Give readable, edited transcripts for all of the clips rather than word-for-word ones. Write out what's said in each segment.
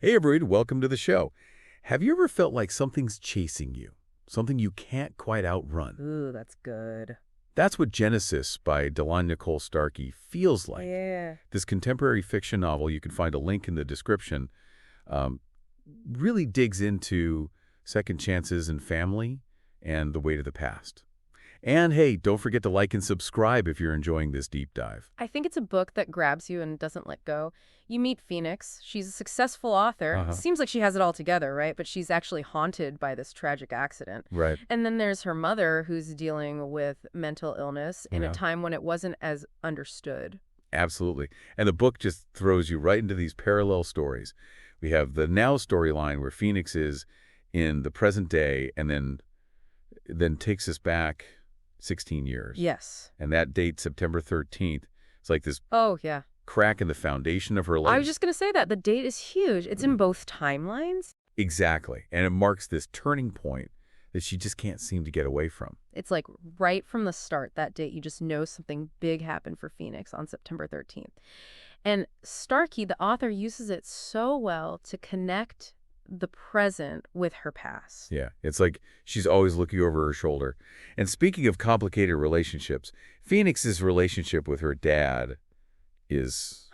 Hey everybody, welcome to the show. Have you ever felt like something's chasing you? Something you can't quite outrun? Ooh, that's good. That's what Genesis by Delon Nicole Starkey feels like. Yeah. This contemporary fiction novel, you can find a link in the description, um, really digs into second chances in family and the weight of the past. And hey, don't forget to like and subscribe if you're enjoying this deep dive. I think it's a book that grabs you and doesn't let go. You meet Phoenix. She's a successful author. Uh-huh. Seems like she has it all together, right? But she's actually haunted by this tragic accident. Right. And then there's her mother who's dealing with mental illness in a Yeah. time when it wasn't as understood. Absolutely. And the book just throws you right into these parallel stories. We have the now storyline where Phoenix is in the present day and then takes us back 16 years. Yes. And that date, September 13th, it's like this Oh, yeah. crack in the foundation of her life. I was just going to say that. The date is huge. It's in both timelines. Exactly. And it marks this turning point that she just can't seem to get away from. It's like right from the start, that date, you just know something big happened for Phoenix on September 13th. And Starkey, the author, uses it so well to connect the present with her past. Yeah, it's like she's always looking over her shoulder. And speaking of complicated relationships, Phoenix's relationship with her dad is,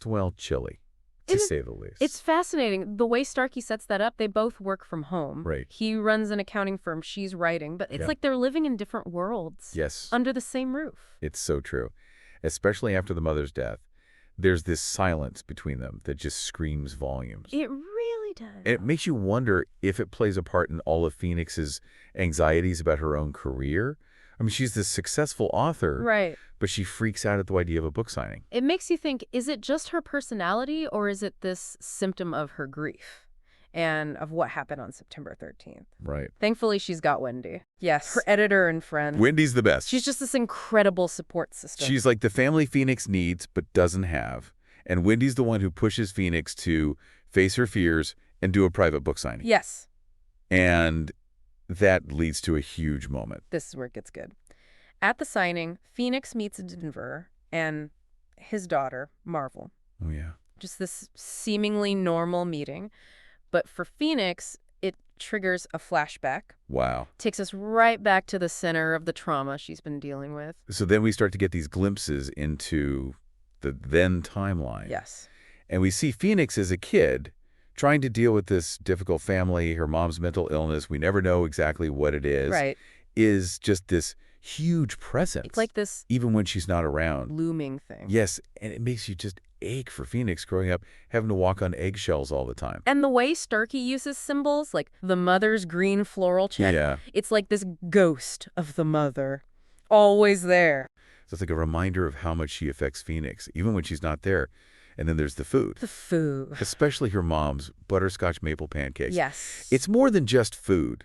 well, chilly, to say the least. It's fascinating. The way Starkey sets that up, they both work from home. Right. He runs an accounting firm, she's writing, but it's like they're living in different worlds. Yes. Under the same roof. It's so true. Especially after the mother's death, there's this silence between them that just screams volumes. It really does. It makes you wonder if it plays a part in all of Phoenix's anxieties about her own career. I mean, she's this successful author, Right. but she freaks out at the idea of a book signing. It makes you think, is it just her personality or is it this symptom of her grief and of what happened on September 13th? Right. Thankfully, she's got Wendy. Yes, her editor and friend. Wendy's the best. She's just this incredible support system. She's like the family Phoenix needs but doesn't have. And Wendy's the one who pushes Phoenix to face her fears and do a private book signing. Yes. And that leads to a huge moment. This is where it gets good. At the signing, Phoenix meets Denver and his daughter, Marvel. Oh, yeah. Just this seemingly normal meeting. But for Phoenix, it triggers a flashback. Wow. Takes us right back to the center of the trauma she's been dealing with. So then we start to get these glimpses into the then timeline. Yes. And we see Phoenix as a kid trying to deal with this difficult family, her mom's mental illness. We never know exactly what it is. Right. Is just this huge presence. It's like this even when she's not around. looming thing. Yes, and it makes you just ache for Phoenix growing up, having to walk on eggshells all the time. And the way Starkey uses symbols, like the mother's green floral check, Yeah. it's like this ghost of the mother, always there. So it's like a reminder of how much she affects Phoenix, even when she's not there. And then there's the food. The food. Especially her mom's butterscotch maple pancakes. Yes. It's more than just food.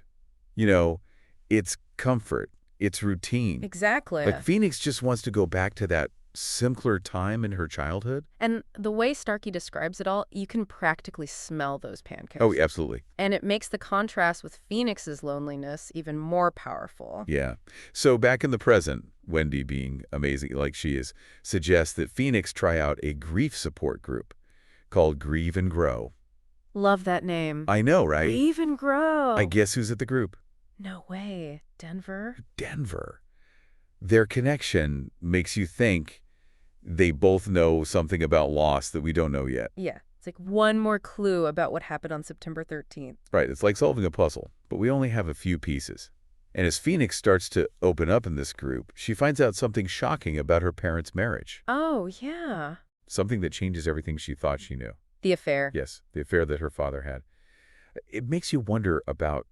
You know, it's comfort. It's routine. Exactly. Like Phoenix just wants to go back to that simpler time in her childhood. And the way Starkey describes it all, you can practically smell those pancakes. Oh, absolutely. And it makes the contrast with Phoenix's loneliness even more powerful. Yeah. So back in the present, Wendy, being amazing like she is, suggests that Phoenix try out a grief support group called Grieve and Grow. Love that name. I know, right? Grieve and Grow. I guess who's at the group? No way. Denver? Denver. Their connection makes you think they both know something about loss that we don't know yet. Yeah. It's like one more clue about what happened on September 13th. Right. It's like solving a puzzle, but we only have a few pieces. And as Phoenix starts to open up in this group, she finds out something shocking about her parents' marriage. Oh, yeah. Something that changes everything she thought she knew. The affair. Yes, the affair that her father had. It makes you wonder about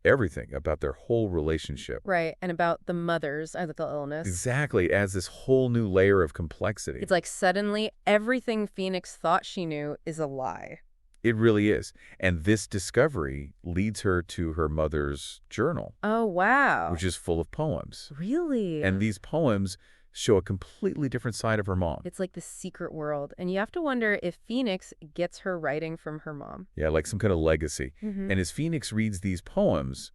everything, about their whole relationship. Right. And about the mother's mental illness. Exactly. It adds this whole new layer of complexity. It's like suddenly everything Phoenix thought she knew is a lie. It really is. And this discovery leads her to her mother's journal. Oh, wow. Which is full of poems. Really? And these poems show a completely different side of her mom. It's like the secret world. And you have to wonder if Phoenix gets her writing from her mom. Yeah, like some kind of legacy. Mm-hmm. And as Phoenix reads these poems,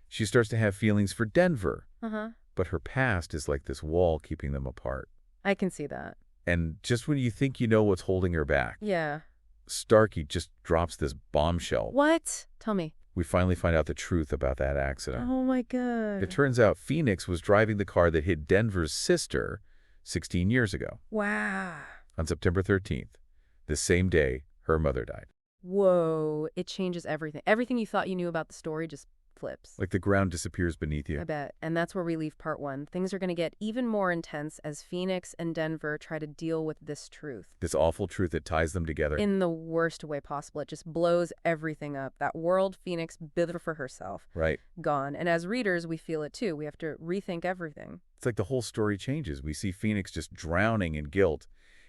she starts to have feelings for Denver. Uh-huh. But her past is like this wall keeping them apart. I can see that. And just when you think you know what's holding her back, Yeah. Starkey just drops this bombshell. What? Tell me. We finally find out the truth about that accident. Oh my It God. turns out Phoenix was driving the car that hit Denver's sister 16 years ago, Wow. on September 13th. The same day her mother died. Whoa. It changes everything. Everything you thought you knew about the story just flips. Like the ground disappears beneath I you. bet. And that's where we leave part one. Things are going to get even more intense as Phoenix and Denver try to deal with this truth. This awful truth that ties them together. In the worst way possible. It just blows everything up. That world Phoenix built for herself. Right. Gone. And as readers, we feel it too. We have to rethink everything. It's like the whole story changes. We see Phoenix just drowning in guilt,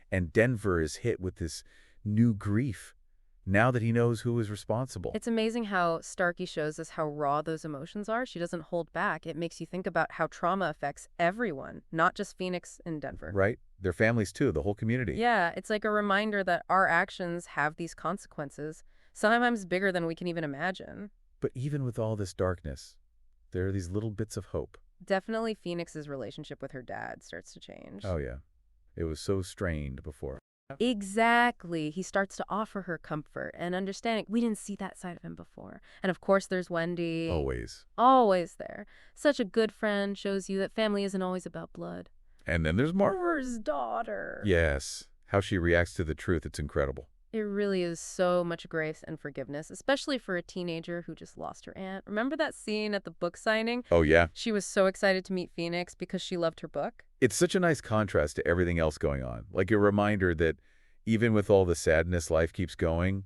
and Denver is hit with this new grief now that he knows who is responsible. It's amazing how Starkey shows us how raw those emotions are. She doesn't hold back. It makes you think about how trauma affects everyone, not just Phoenix and Denver. Right? Their families too, the whole community. Yeah, it's like a reminder that our actions have these consequences, sometimes bigger than we can even imagine. But even with all this darkness, there are these little bits of hope. Definitely Phoenix's relationship with her dad starts to change. Oh yeah. It was so strained before. Exactly. He starts to offer her comfort and understanding. We didn't see that side of him before. And of course, there's Wendy. Always. Always there. Such a good friend, shows you that family isn't always about blood. And then there's Mark. Marver's daughter. Yes. How she reacts to the truth, it's incredible. It really is so much grace and forgiveness, especially for a teenager who just lost her aunt. Remember that scene at the book signing? Oh yeah. She was so excited to meet Phoenix because she loved her book. It's such a nice contrast to everything else going on. Like a reminder that even with all the sadness life keeps going,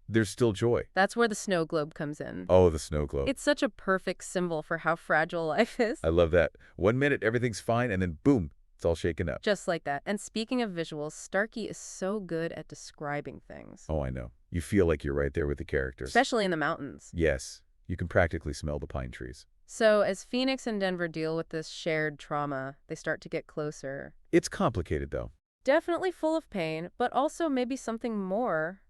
there's still joy. That's where the snow globe comes in. Oh, the snow globe. It's such a perfect symbol for how fragile life is. I love that. 1 minute, everything's fine, and then boom, it's all shaken up. Just like that. And speaking of visuals, Starkey is so good at describing things. Oh, I know. You feel like you're right there with the characters. Especially in the mountains. Yes. You can practically smell the pine trees. So as Phoenix and Denver deal with this shared trauma, they start to get closer. It's complicated, though. Definitely full of pain, but also maybe something more.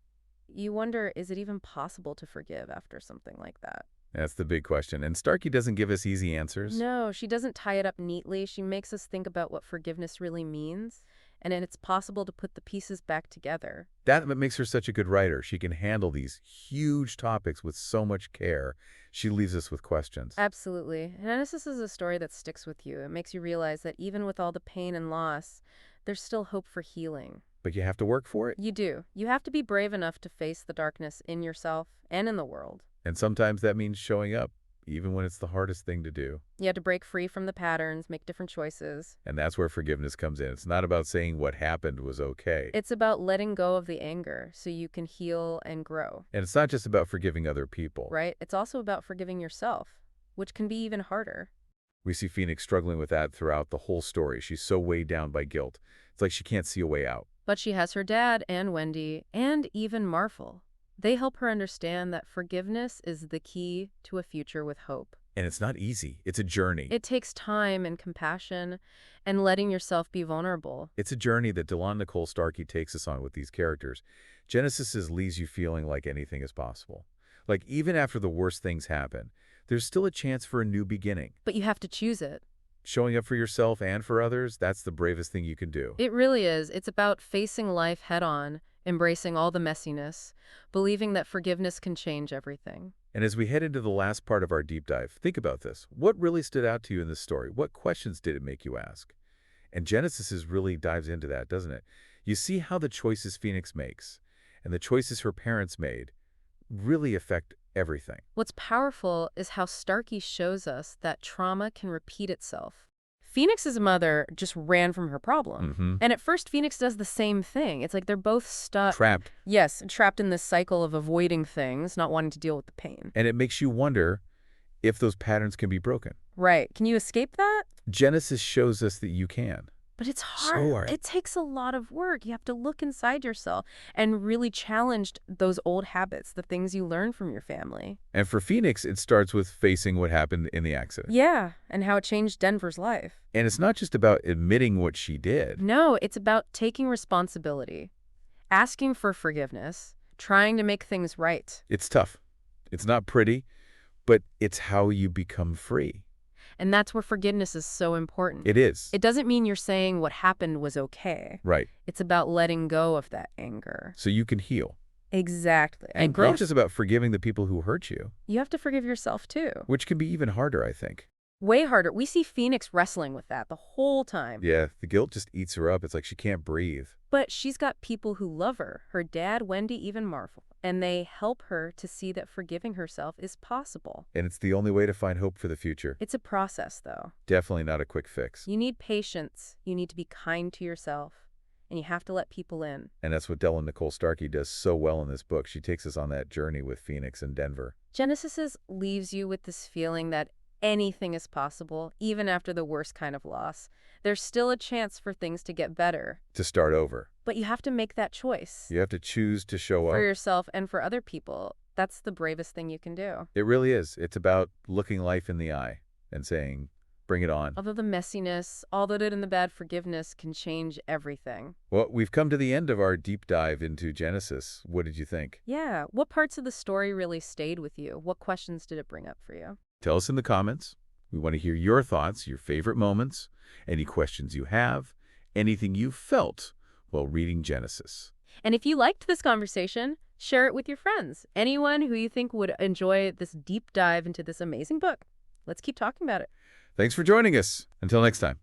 You wonder, is it even possible to forgive after something like that? That's the big question. And Starkey doesn't give us easy answers. No, she doesn't tie it up neatly. She makes us think about what forgiveness really means, and then it's possible to put the pieces back together. That makes her such a good writer. She can handle these huge topics with so much care. She leaves us with questions. Absolutely. And this is a story that sticks with you. It makes you realize that even with all the pain and loss, there's still hope for healing. But you have to work for it. You do. You have to be brave enough to face the darkness in yourself and in the world. And sometimes that means showing up, even when it's the hardest thing to do. You have to break free from the patterns, make different choices. And that's where forgiveness comes in. It's not about saying what happened was okay. It's about letting go of the anger so you can heal and grow. And it's not just about forgiving other people. Right? It's also about forgiving yourself, which can be even harder. We see Phoenix struggling with that throughout the whole story. She's so weighed down by guilt. It's like she can't see a way out. But she has her dad and Wendy and even Marvel. They help her understand that forgiveness is the key to a future with hope. And it's not easy. It's a journey. It takes time and compassion and letting yourself be vulnerable. It's a journey that Delon Nicole Starkey takes us on with these characters. Genesis leaves you feeling like anything is possible. Like even after the worst things happen, there's still a chance for a new beginning. But you have to choose it. Showing up for yourself and for others, that's the bravest thing you can do. It really is. It's about facing life head on, embracing all the messiness, believing that forgiveness can change everything. And as we head into the last part of our deep dive, think about this. What really stood out to you in this story? What questions did it make you ask? And Genesis really dives into that, doesn't it? You see how the choices Phoenix makes and the choices her parents made really affect everything. What's powerful is how Starkey shows us that trauma can repeat itself. Phoenix's mother just ran from her problem. And at first, Phoenix does the same thing. It's like they're both stuck. Trapped. Yes, trapped in this cycle of avoiding things, not wanting to deal with the pain. And it makes you wonder if those patterns can be broken. Right. Can you escape that? Genesis shows us that you can. But it's hard. So hard. It takes a lot of work. You have to look inside yourself and really challenge those old habits, the things you learn from your family. And for Phoenix, it starts with facing what happened in the accident. Yeah, and how it changed Denver's life. And it's not just about admitting what she did. No, it's about taking responsibility, asking for forgiveness, trying to make things right. It's tough. It's not pretty, but it's how you become free. And that's where forgiveness is so important. It is. It doesn't mean you're saying what happened was okay. Right. It's about letting go of that anger. So you can heal. Exactly. I And agree. growth is about forgiving the people who hurt you, You have to forgive yourself, too. which can be even harder, I think. Way harder. We see Phoenix wrestling with that the whole time. Yeah, the guilt just eats her up. It's like she can't breathe. But she's got people who love her dad, Wendy, even Marvel. And they help her to see that forgiving herself is possible. And it's the only way to find hope for the future. It's a process, though. Definitely not a quick fix. You need patience. You need to be kind to yourself. And you have to let people in. And that's what Delon Nicole Starkey does so well in this book. She takes us on that journey with Phoenix and Denver. Genesis leaves you with this feeling that anything is possible, even after the worst kind of loss. There's still a chance for things to get better. To start over. But you have to make that choice. You have to choose to show For up. yourself and for other people. That's the bravest thing you can do. It really is. It's about looking life in the eye and saying, bring it on. Although the messiness, all the good and the bad forgiveness can change everything. Well, we've come to the end of our deep dive into Genesis. What did you think? Yeah. What parts of the story really stayed with you? What questions did it bring up for you? Tell us in the comments. We want to hear your thoughts, your favorite moments, any questions you have, anything you felt while reading Genesis. And if you liked this conversation, share it with your friends. Anyone who you think would enjoy this deep dive into this amazing book. Let's keep talking about it. Thanks for joining us. Until next time.